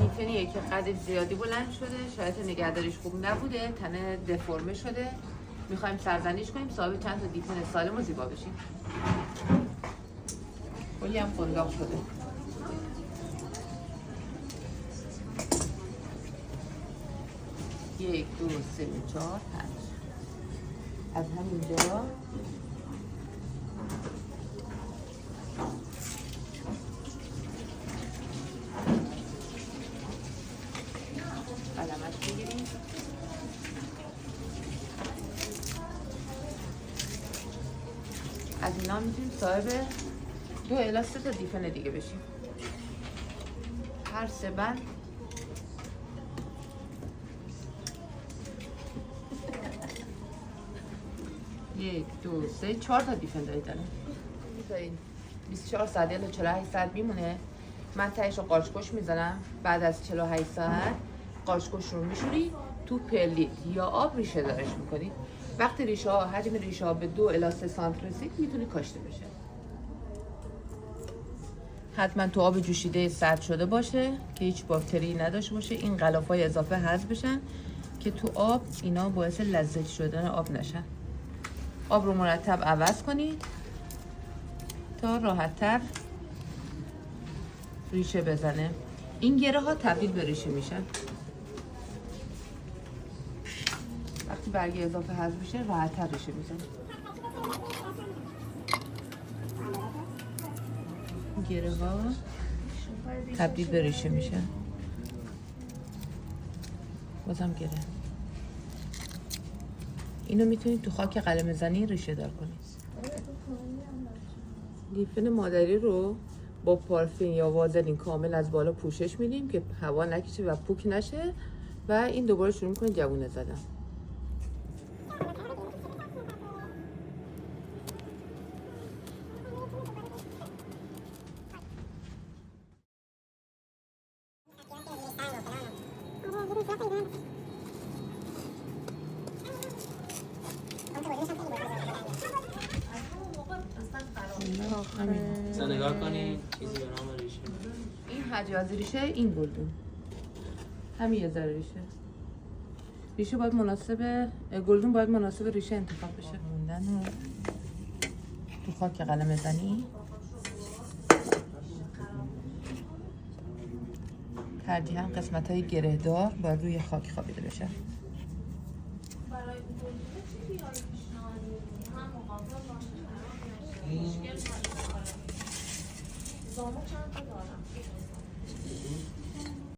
دیفنیه که قدش زیادی بلند شده، شاید نگهداریش خوب نبوده، تنه دفرمه شده. میخوایم سرزنیش کنیم، صاحب چند تا دیفن سالم و زیبا بشیم. کلی هم قنداق شده. یک، دو، سه، چهار، پنج. از همینجا قلمش بگیریم. از اینا میتونیم صاحب 2 الی 3 تا دیفن دیگه بشیم. هر سه بند یک، دو، سه، 4 تا دیفن داریم. میذارین 24 ساعت یا 48 ساعت میمونه. من تهش رو قاشقش میزنم. بعد از 48 ساعت قاشقش رو میشوری تو پلیت یا آب ریشه دارش میکنید. وقتی ریشه ها حجم ریشه ها به 2 الی 3 سانتی رسید میتونه کاشته بشه. حتما تو آب جوشیده سرد شده باشه که هیچ باکتری نداشته باشه. این غلافای اضافه حذف بشن که تو آب اینا باعث لزج شدن آب نشن. آب رو مرتب عوض کنید تا راحت‌تر ریشه بزنه. این گره ها تبدیل به ریشه میشن. وقتی برگ اضافه حذف بشه راحت‌تر ریشه میزنه. گره ها تبدیل به ریشه میشن. بازم گره. اینو میتونید تو خاک قلمه زنی ریشه دار کنید. دیفن مادری رو با پارفین یا وازلین کامل از بالا پوشش میدیم که هوا نکشه و پوک نشه و این دوباره شروع میکنید جوونه زدن. نگاه کنید چیزی به نام ریشه. این حجاز ریشه، این گلدون. همین یه ذره ریشه. ریشه باید مناسب گلدون باید مناسب ریشه انتخاب بشه. موندن تو خاک قلمه زنی ترجیحاً قسمت‌های گره دار باید روی خاک خوابیده بشه.